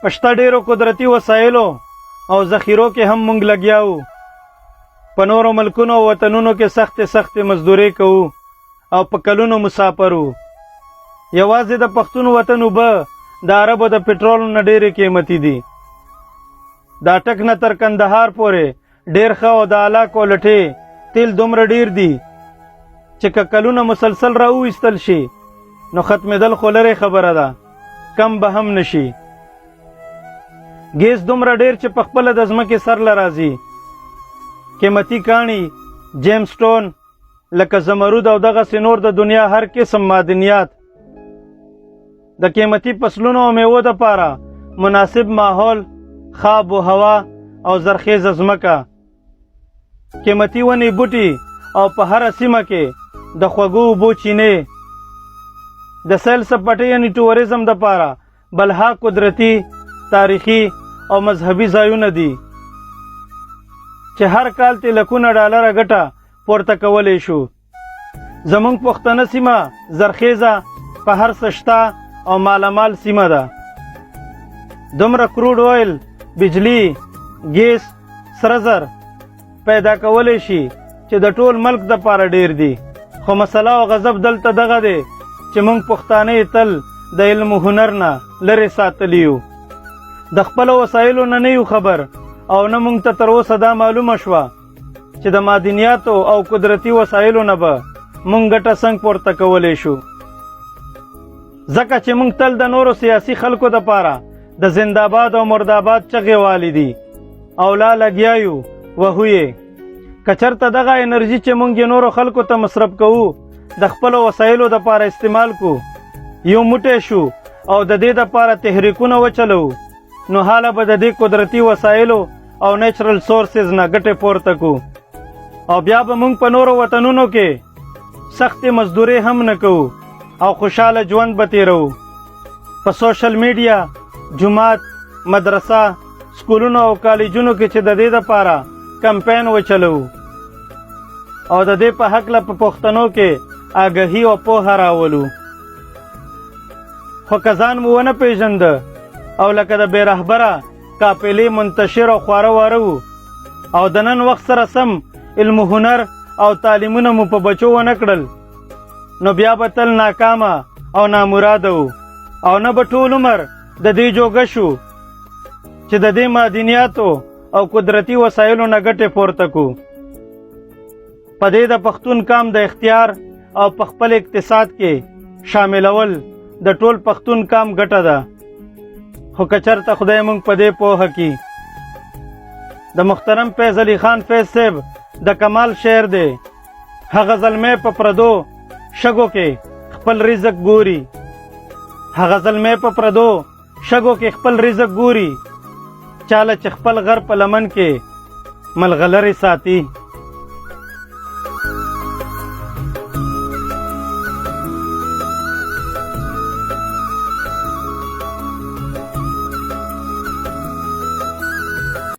پشته ډیرو قدرتي وسایلو او ذخیرو کې هم مونږ لګیاو. په نورو ملکونو او وطنونو کې سختې مزدوري کوو او په کلونو مسافرو. یوازې د پښتون وطن اوبه د عربو د پټرول نه ډېرې قیمتي دي. دا ټک نه تر کندهار پورې ډېر ښه او د اعلی کوالټۍ تیل دومره ډېر دي چې که کلونه مسلسل راوویستل شي نو ختمېدل خو لرې خبره ده، کم به هم نشي. ګیس دومره ډېر چې په خپله د ځمکې سر له راځي. قیمتي کاڼي، جیم سټون لکه زمرود او دغسې نور د دنیا هر قسم معدنیات، د قیمتي فصلونو او میوو دپاره مناسب ماحول، خواب و هوا او زرخیزه ځمکه، قیمتي ونې بوټي او په هره سیمه کې د خوږو اوبو چینې، د سیل سپټۍ یعنې ټوریزم دپاره بلها قدرتي، تاریخي او مذهبي ځایونه دي چې هر کال ته لکونه ډالره ګټه پورته کولی شو. زمونږ پښتنه سیمه زرخیزه، په هر څه شته او مالامال سیمه ده. دومره کروډ اویل، بجلی، ګیس، سره زر پیدا کولی شي چې د ټول ملک دپاره ډیر دي. خو مسله او غضب دلته دغه دی چې موږ پښتانه تل د علم و هنر نه لرې ساتلی یو. د خپلو وسایلو نه یو خبر او نه موږ ته تر اوسه دا معلومه شوه چې د معدنیاتو او قدرتي وسایلو نه به موږ ګټه څنګه پورته کولی شو. ځکه چې موږ تل د نورو سیاسي خلکو دپاره د زنده‌باد او مرده‌باد چغې والي دي او لا لګیا یو وهو یې. که چېرته دغه انرژي چې موږ یې نورو خلکو ته مصرف کوو د خپلو وسایلو دپاره استعمال کو، یو موټی شو او د دې دپاره تحریکونه وچلو، نو حاله به د دې قدرتي وسایلو او نیچرل سورسز نه ګټې پورته کو او بیا به موږ په نورو وطنونو کې سختې مزدوري هم نه کوو او خوشحاله ژوند به تیرو. په سوشل میډیا، جومات، مدرسه، سکولونو او کالجونو کې چې د دې دپاره کمپین وچلو او د دې په هکله په پښتنو کې آګهي او پوهه راولو. خو که ځان مو ونه پیژنده او لکه د بې رهبره قافلې منتشر او خواره واره وو او د نن وخت سره سم علم و هنر او تعلیمونه مو په بچو ونه کړل، نو بیا به تل ناکامه او نامراده وو او نه به ټول عمر د دې جوګه شو چې د دې معدنیاتو او قدرتي وسایلو نه ګټې پورته کو. په دې د پښتون کام د اختیار او په خپل اقتصاد کې شاملول د ټول پښتون کام ګټه ده. خو که چېرته خدای موږ په دې پوهه کړي. د محترم فیض علي خان فیض صاحب د کمال شعر دی: هغه زلمی په پردو شګو کې خپل رزق ګوري، هغه زلمی په پردو شګو کې خپل رزق ګوري، چاله چې خپل غر په لمن کې ملغلرې ساتي.